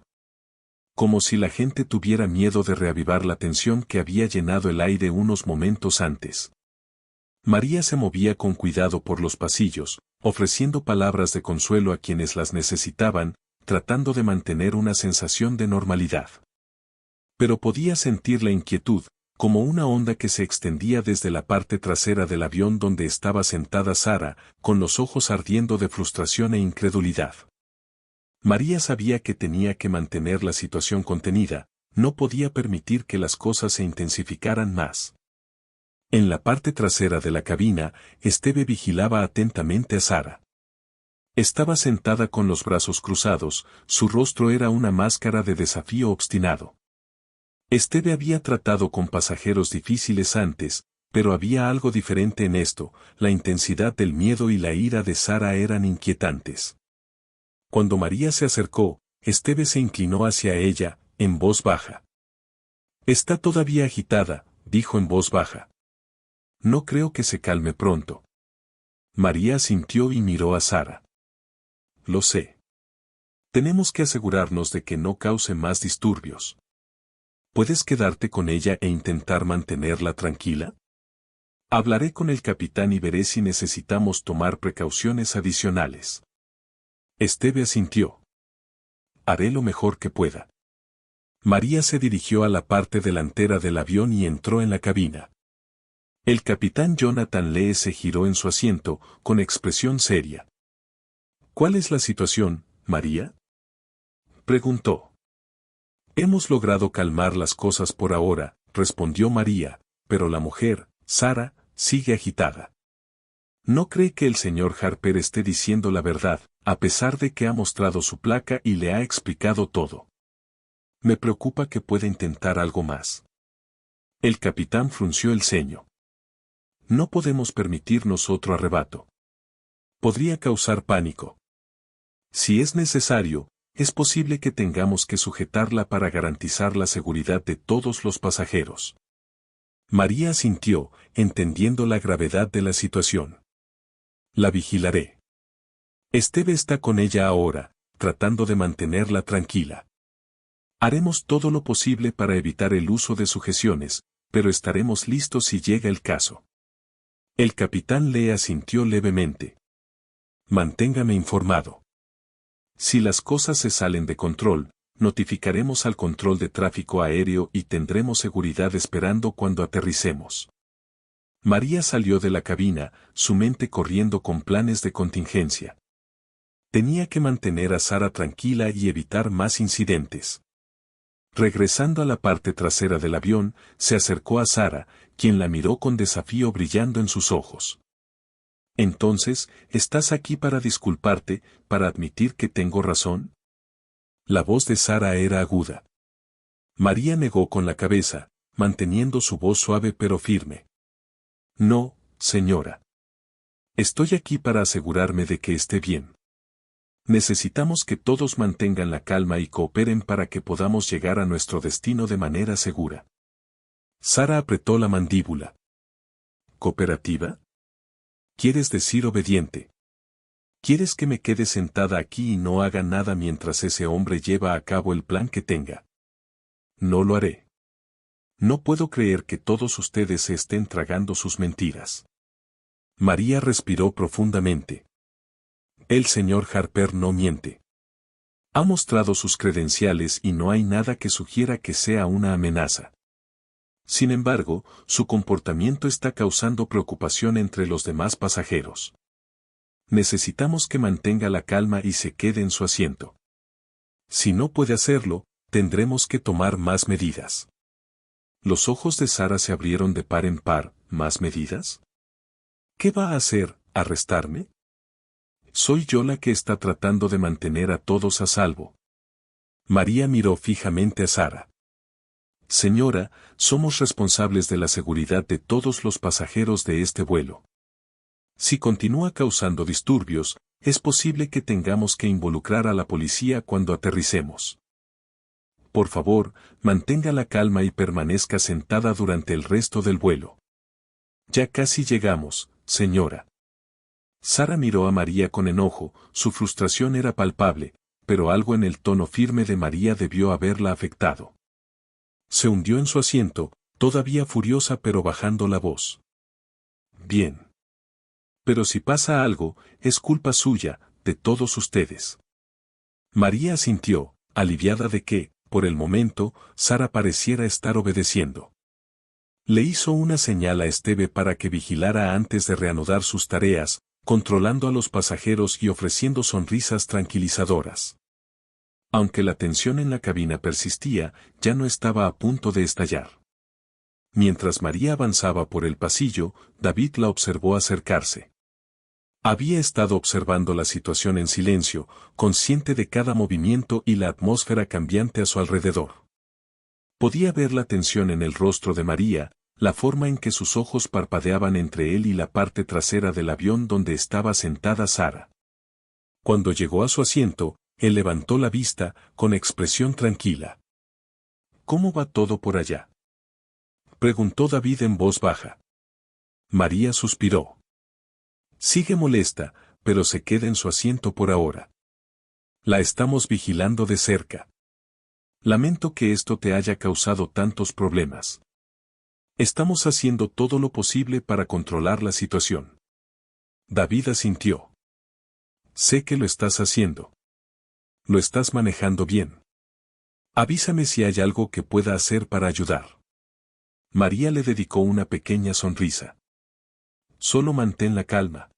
Como si la gente tuviera miedo de reavivar la tensión que había llenado el aire unos momentos antes. María se movía con cuidado por los pasillos, ofreciendo palabras de consuelo a quienes las necesitaban, tratando de mantener una sensación de normalidad. Pero podía sentir la inquietud, como una onda que se extendía desde la parte trasera del avión donde estaba sentada Sara, con los ojos ardiendo de frustración e incredulidad. María sabía que tenía que mantener la situación contenida, no podía permitir que las cosas se intensificaran más. En la parte trasera de la cabina, Esteve vigilaba atentamente a Sara. Estaba sentada con los brazos cruzados, su rostro era una máscara de desafío obstinado. Esteve había tratado con pasajeros difíciles antes, pero había algo diferente en esto, la intensidad del miedo y la ira de Sara eran inquietantes. Cuando María se acercó, Esteve se inclinó hacia ella, en voz baja. «Está todavía agitada», dijo en voz baja. «No creo que se calme pronto». María asintió y miró a Sara. «Lo sé. Tenemos que asegurarnos de que no cause más disturbios. ¿Puedes quedarte con ella e intentar mantenerla tranquila? Hablaré con el capitán y veré si necesitamos tomar precauciones adicionales». Esteve asintió. «Haré lo mejor que pueda». María se dirigió a la parte delantera del avión y entró en la cabina. El capitán Jonathan Lee se giró en su asiento, con expresión seria. «¿Cuál es la situación, María?», preguntó. «Hemos logrado calmar las cosas por ahora», respondió María, pero la mujer, Sara, sigue agitada. «¿No cree que el señor Harper esté diciendo la verdad?», a pesar de que ha mostrado su placa y le ha explicado todo. Me preocupa que pueda intentar algo más. El capitán frunció el ceño. No podemos permitirnos otro arrebato. Podría causar pánico. Si es necesario, es posible que tengamos que sujetarla para garantizar la seguridad de todos los pasajeros. María asintió, entendiendo la gravedad de la situación. La vigilaré. Esteve está con ella ahora, tratando de mantenerla tranquila. Haremos todo lo posible para evitar el uso de sujeciones, pero estaremos listos si llega el caso. El capitán le asintió levemente. Manténgame informado. Si las cosas se salen de control, notificaremos al control de tráfico aéreo y tendremos seguridad esperando cuando aterricemos. María salió de la cabina, su mente corriendo con planes de contingencia. Tenía que mantener a Sara tranquila y evitar más incidentes. Regresando a la parte trasera del avión, se acercó a Sara, quien la miró con desafío brillando en sus ojos. Entonces, ¿estás aquí para disculparte, para admitir que tengo razón? La voz de Sara era aguda. María negó con la cabeza, manteniendo su voz suave pero firme. No, señora. Estoy aquí para asegurarme de que esté bien. Necesitamos que todos mantengan la calma y cooperen para que podamos llegar a nuestro destino de manera segura. Sara apretó la mandíbula. ¿Cooperativa? ¿Quieres decir obediente? ¿Quieres que me quede sentada aquí y no haga nada mientras ese hombre lleva a cabo el plan que tenga? No lo haré. No puedo creer que todos ustedes se estén tragando sus mentiras. María respiró profundamente. El señor Harper no miente. Ha mostrado sus credenciales y no hay nada que sugiera que sea una amenaza. Sin embargo, su comportamiento está causando preocupación entre los demás pasajeros. Necesitamos que mantenga la calma y se quede en su asiento. Si no puede hacerlo, tendremos que tomar más medidas. Los ojos de Sara se abrieron de par en par. ¿Más medidas? ¿Qué va a hacer? ¿Arrestarme? Soy yo la que está tratando de mantener a todos a salvo. María miró fijamente a Sara. Señora, somos responsables de la seguridad de todos los pasajeros de este vuelo. Si continúa causando disturbios, es posible que tengamos que involucrar a la policía cuando aterricemos. Por favor, mantenga la calma y permanezca sentada durante el resto del vuelo. Ya casi llegamos, señora. Sara miró a María con enojo, su frustración era palpable, pero algo en el tono firme de María debió haberla afectado. Se hundió en su asiento, todavía furiosa pero bajando la voz. Bien. Pero si pasa algo, es culpa suya, de todos ustedes. María asintió, aliviada de que, por el momento, Sara pareciera estar obedeciendo. Le hizo una señal a Esteve para que vigilara antes de reanudar sus tareas, controlando a los pasajeros y ofreciendo sonrisas tranquilizadoras. Aunque la tensión en la cabina persistía, ya no estaba a punto de estallar. Mientras María avanzaba por el pasillo, David la observó acercarse. Había estado observando la situación en silencio, consciente de cada movimiento y la atmósfera cambiante a su alrededor. Podía ver la tensión en el rostro de María, la forma en que sus ojos parpadeaban entre él y la parte trasera del avión donde estaba sentada Sara. Cuando llegó a su asiento, él levantó la vista, con expresión tranquila. ¿Cómo va todo por allá?, preguntó David en voz baja. María suspiró. Sigue molesta, pero se queda en su asiento por ahora. La estamos vigilando de cerca. Lamento que esto te haya causado tantos problemas. Estamos haciendo todo lo posible para controlar la situación. David asintió. Sé que lo estás haciendo. Lo estás manejando bien. Avísame si hay algo que pueda hacer para ayudar. María le dedicó una pequeña sonrisa. Solo mantén la calma.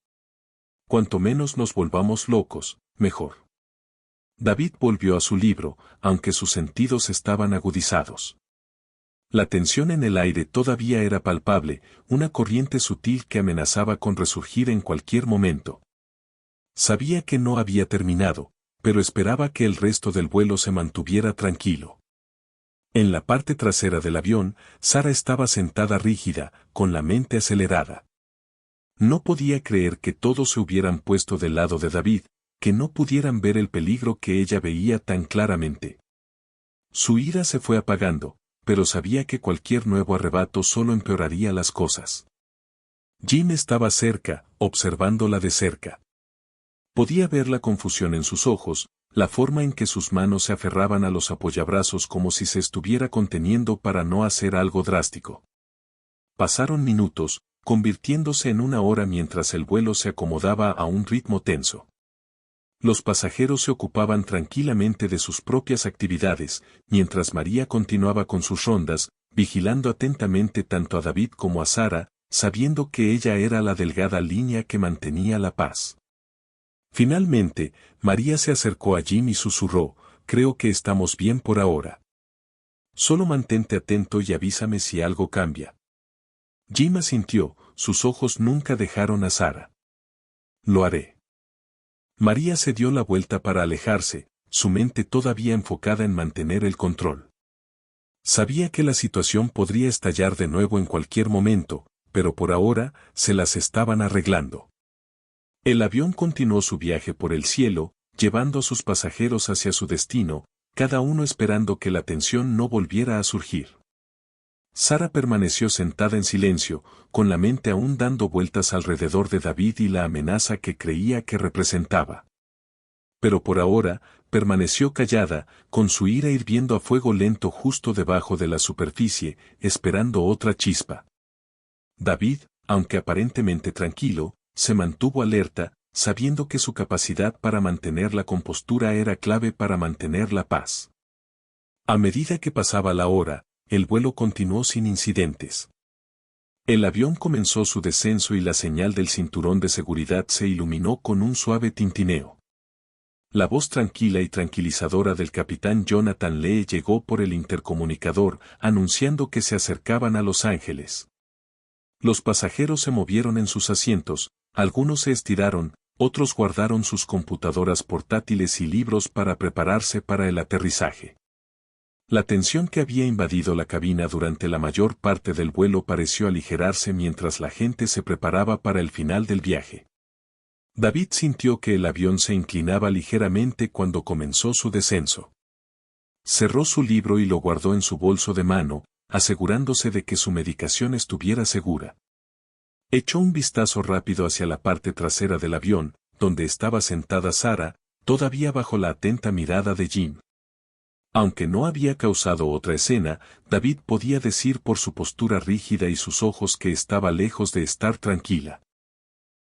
Cuanto menos nos volvamos locos, mejor. David volvió a su libro, aunque sus sentidos estaban agudizados. La tensión en el aire todavía era palpable, una corriente sutil que amenazaba con resurgir en cualquier momento. Sabía que no había terminado, pero esperaba que el resto del vuelo se mantuviera tranquilo. En la parte trasera del avión, Sara estaba sentada rígida, con la mente acelerada. No podía creer que todos se hubieran puesto del lado de David, que no pudieran ver el peligro que ella veía tan claramente. Su ira se fue apagando, pero sabía que cualquier nuevo arrebato solo empeoraría las cosas. Jim estaba cerca, observándola de cerca. Podía ver la confusión en sus ojos, la forma en que sus manos se aferraban a los apoyabrazos como si se estuviera conteniendo para no hacer algo drástico. Pasaron minutos, convirtiéndose en una hora mientras el vuelo se acomodaba a un ritmo tenso. Los pasajeros se ocupaban tranquilamente de sus propias actividades, mientras María continuaba con sus rondas, vigilando atentamente tanto a David como a Sara, sabiendo que ella era la delgada línea que mantenía la paz. Finalmente, María se acercó a Jim y susurró, «Creo que estamos bien por ahora. Solo mantente atento y avísame si algo cambia». Jim asintió, sus ojos nunca dejaron a Sara. «Lo haré». María se dio la vuelta para alejarse, su mente todavía enfocada en mantener el control. Sabía que la situación podría estallar de nuevo en cualquier momento, pero por ahora, se las estaban arreglando. El avión continuó su viaje por el cielo, llevando a sus pasajeros hacia su destino, cada uno esperando que la tensión no volviera a surgir. Sara permaneció sentada en silencio, con la mente aún dando vueltas alrededor de David y la amenaza que creía que representaba. Pero por ahora, permaneció callada, con su ira hirviendo a fuego lento justo debajo de la superficie, esperando otra chispa. David, aunque aparentemente tranquilo, se mantuvo alerta, sabiendo que su capacidad para mantener la compostura era clave para mantener la paz. A medida que pasaba la hora, el vuelo continuó sin incidentes. El avión comenzó su descenso y la señal del cinturón de seguridad se iluminó con un suave tintineo. La voz tranquila y tranquilizadora del capitán Jonathan Lee llegó por el intercomunicador, anunciando que se acercaban a Los Ángeles. Los pasajeros se movieron en sus asientos, algunos se estiraron, otros guardaron sus computadoras portátiles y libros para prepararse para el aterrizaje. La tensión que había invadido la cabina durante la mayor parte del vuelo pareció aligerarse mientras la gente se preparaba para el final del viaje. David sintió que el avión se inclinaba ligeramente cuando comenzó su descenso. Cerró su libro y lo guardó en su bolso de mano, asegurándose de que su medicación estuviera segura. Echó un vistazo rápido hacia la parte trasera del avión, donde estaba sentada Sara, todavía bajo la atenta mirada de Jim. Aunque no había causado otra escena, David podía decir por su postura rígida y sus ojos que estaba lejos de estar tranquila.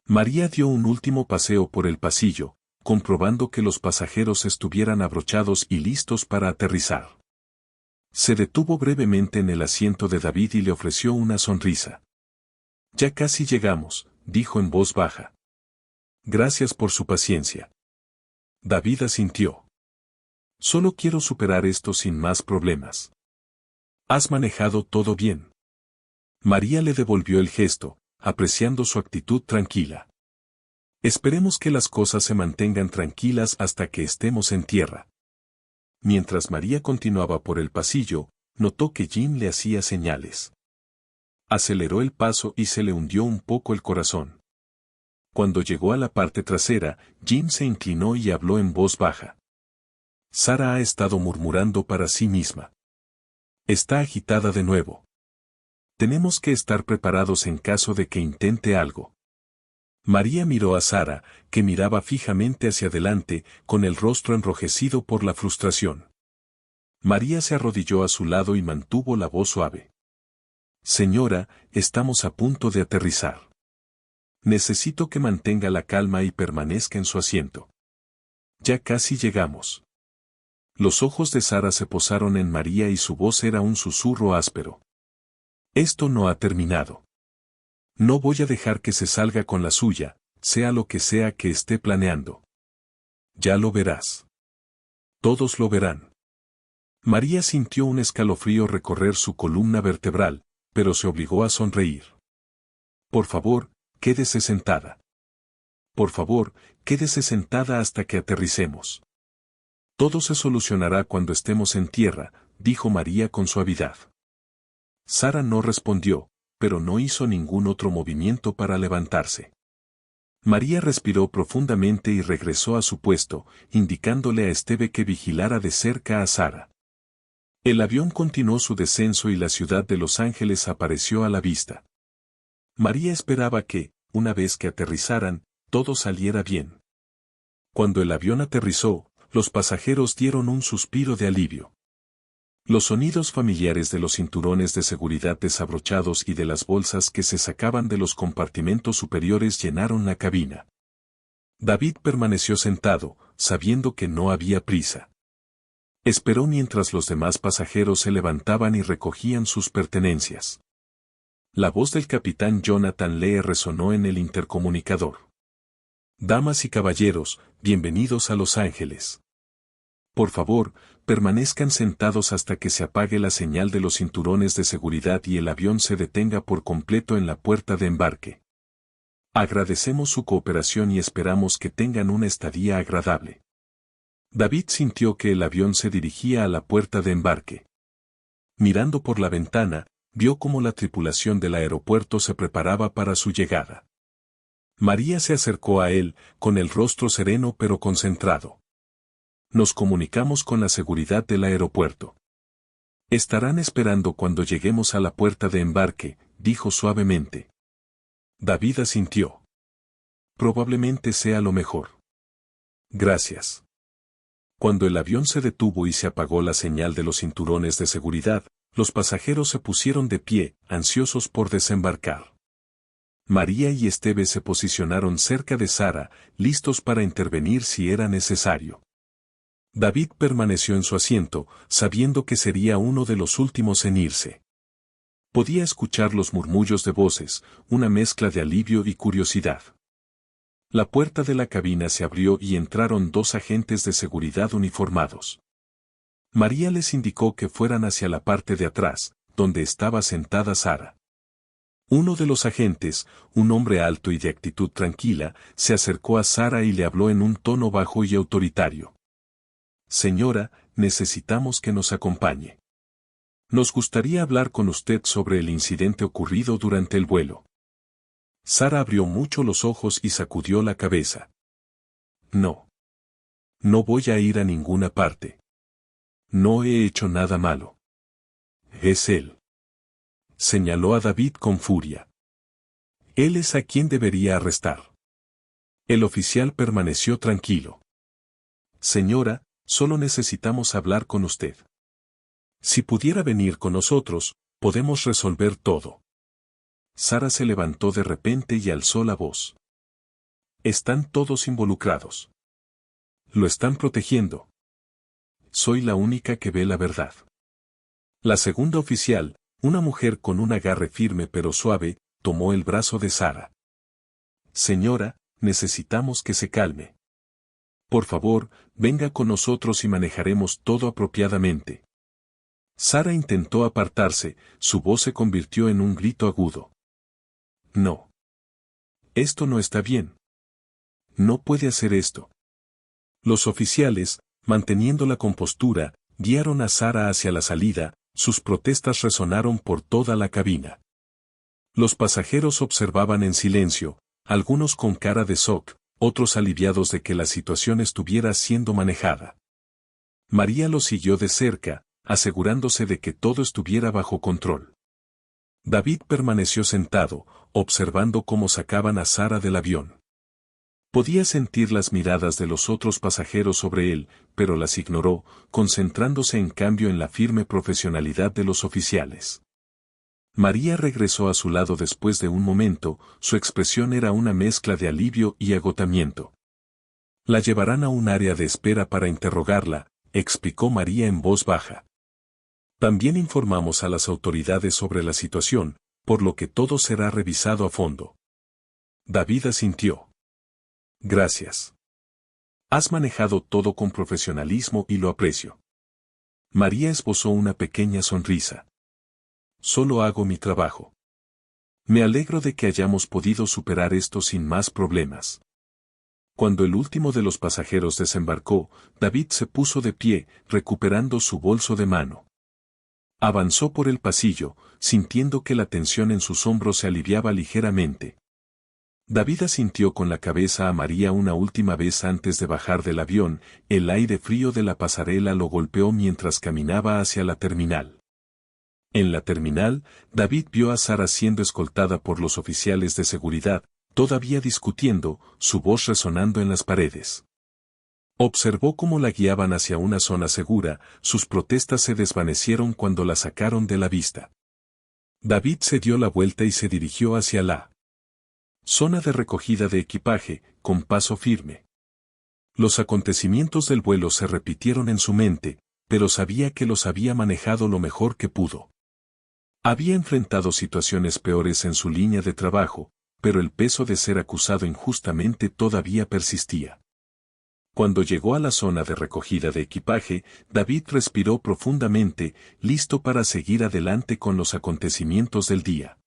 María dio un último paseo por el pasillo, comprobando que los pasajeros estuvieran abrochados y listos para aterrizar. Se detuvo brevemente en el asiento de David y le ofreció una sonrisa. «Ya casi llegamos», dijo en voz baja. «Gracias por su paciencia». David asintió. «Solo quiero superar esto sin más problemas». «¿Has manejado todo bien?». María le devolvió el gesto, apreciando su actitud tranquila. «Esperemos que las cosas se mantengan tranquilas hasta que estemos en tierra». Mientras María continuaba por el pasillo, notó que Jim le hacía señales. Aceleró el paso y se le hundió un poco el corazón. Cuando llegó a la parte trasera, Jim se inclinó y habló en voz baja. «Sara ha estado murmurando para sí misma. Está agitada de nuevo. Tenemos que estar preparados en caso de que intente algo». María miró a Sara, que miraba fijamente hacia adelante, con el rostro enrojecido por la frustración. María se arrodilló a su lado y mantuvo la voz suave. «Señora, estamos a punto de aterrizar. Necesito que mantenga la calma y permanezca en su asiento. Ya casi llegamos». Los ojos de Sara se posaron en María y su voz era un susurro áspero. «Esto no ha terminado. No voy a dejar que se salga con la suya, sea lo que sea que esté planeando. Ya lo verás. Todos lo verán». María sintió un escalofrío recorrer su columna vertebral, pero se obligó a sonreír. «Por favor, quédese sentada. Por favor, quédese sentada hasta que aterricemos. Todo se solucionará cuando estemos en tierra, dijo María con suavidad. Sara no respondió, pero no hizo ningún otro movimiento para levantarse. María respiró profundamente y regresó a su puesto, indicándole a Esteve que vigilara de cerca a Sara. El avión continuó su descenso y la ciudad de Los Ángeles apareció a la vista. María esperaba que, una vez que aterrizaran, todo saliera bien. Cuando el avión aterrizó, los pasajeros dieron un suspiro de alivio. Los sonidos familiares de los cinturones de seguridad desabrochados y de las bolsas que se sacaban de los compartimentos superiores llenaron la cabina. David permaneció sentado, sabiendo que no había prisa. Esperó mientras los demás pasajeros se levantaban y recogían sus pertenencias. La voz del capitán Jonathan Lee resonó en el intercomunicador. Damas y caballeros, bienvenidos a Los Ángeles. Por favor, permanezcan sentados hasta que se apague la señal de los cinturones de seguridad y el avión se detenga por completo en la puerta de embarque. Agradecemos su cooperación y esperamos que tengan una estadía agradable. David sintió que el avión se dirigía a la puerta de embarque. Mirando por la ventana, vio cómo la tripulación del aeropuerto se preparaba para su llegada. María se acercó a él, con el rostro sereno pero concentrado. Nos comunicamos con la seguridad del aeropuerto. Estarán esperando cuando lleguemos a la puerta de embarque, dijo suavemente. David asintió. Probablemente sea lo mejor. Gracias. Cuando el avión se detuvo y se apagó la señal de los cinturones de seguridad, los pasajeros se pusieron de pie, ansiosos por desembarcar. María y Esteve se posicionaron cerca de Sara, listos para intervenir si era necesario. David permaneció en su asiento, sabiendo que sería uno de los últimos en irse. Podía escuchar los murmullos de voces, una mezcla de alivio y curiosidad. La puerta de la cabina se abrió y entraron dos agentes de seguridad uniformados. María les indicó que fueran hacia la parte de atrás, donde estaba sentada Sara. Uno de los agentes, un hombre alto y de actitud tranquila, se acercó a Sara y le habló en un tono bajo y autoritario. Señora, necesitamos que nos acompañe. Nos gustaría hablar con usted sobre el incidente ocurrido durante el vuelo. Sara abrió mucho los ojos y sacudió la cabeza. No. No voy a ir a ninguna parte. No he hecho nada malo. Es él. Señaló a David con furia. Él es a quien debería arrestar. El oficial permaneció tranquilo. Señora, solo necesitamos hablar con usted. Si pudiera venir con nosotros, podemos resolver todo. Sara se levantó de repente y alzó la voz. Están todos involucrados. Lo están protegiendo. Soy la única que ve la verdad. La segunda oficial, una mujer con un agarre firme pero suave, tomó el brazo de Sara. Señora, necesitamos que se calme. Por favor, venga con nosotros y manejaremos todo apropiadamente. Sara intentó apartarse, su voz se convirtió en un grito agudo. No. Esto no está bien. No puede hacer esto. Los oficiales, manteniendo la compostura, guiaron a Sara hacia la salida, sus protestas resonaron por toda la cabina. Los pasajeros observaban en silencio, algunos con cara de shock, otros aliviados de que la situación estuviera siendo manejada. María lo siguió de cerca, asegurándose de que todo estuviera bajo control. David permaneció sentado, observando cómo sacaban a Sara del avión. Podía sentir las miradas de los otros pasajeros sobre él, pero las ignoró, concentrándose en cambio en la firme profesionalidad de los oficiales. María regresó a su lado después de un momento, su expresión era una mezcla de alivio y agotamiento. La llevarán a un área de espera para interrogarla, explicó María en voz baja. También informamos a las autoridades sobre la situación, por lo que todo será revisado a fondo. David asintió. Gracias. Has manejado todo con profesionalismo y lo aprecio. María esbozó una pequeña sonrisa. Solo hago mi trabajo. Me alegro de que hayamos podido superar esto sin más problemas. Cuando el último de los pasajeros desembarcó, David se puso de pie, recuperando su bolso de mano. Avanzó por el pasillo, sintiendo que la tensión en sus hombros se aliviaba ligeramente. David asintió con la cabeza a María una última vez antes de bajar del avión. El aire frío de la pasarela lo golpeó mientras caminaba hacia la terminal. En la terminal, David vio a Sara siendo escoltada por los oficiales de seguridad, todavía discutiendo, su voz resonando en las paredes. Observó cómo la guiaban hacia una zona segura. Sus protestas se desvanecieron cuando la sacaron de la vista. David se dio la vuelta y se dirigió hacia la zona de recogida de equipaje, con paso firme. Los acontecimientos del vuelo se repitieron en su mente, pero sabía que los había manejado lo mejor que pudo. Había enfrentado situaciones peores en su línea de trabajo, pero el peso de ser acusado injustamente todavía persistía. Cuando llegó a la zona de recogida de equipaje, David respiró profundamente, listo para seguir adelante con los acontecimientos del día.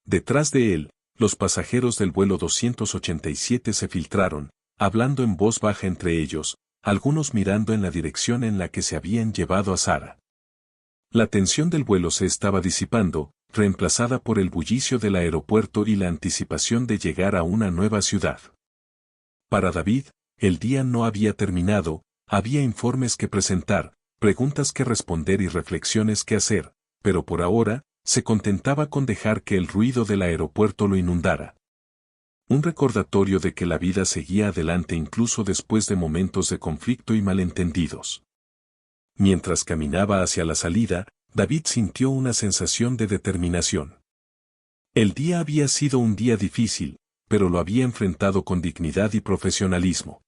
Detrás de él, los pasajeros del vuelo 287 se filtraron, hablando en voz baja entre ellos, algunos mirando en la dirección en la que se habían llevado a Sara. La tensión del vuelo se estaba disipando, reemplazada por el bullicio del aeropuerto y la anticipación de llegar a una nueva ciudad. Para David, el día no había terminado, había informes que presentar, preguntas que responder y reflexiones que hacer, pero por ahora, se contentaba con dejar que el ruido del aeropuerto lo inundara. Un recordatorio de que la vida seguía adelante incluso después de momentos de conflicto y malentendidos. Mientras caminaba hacia la salida, David sintió una sensación de determinación. El día había sido un día difícil, pero lo había enfrentado con dignidad y profesionalismo.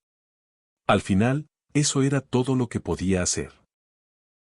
Al final, eso era todo lo que podía hacer.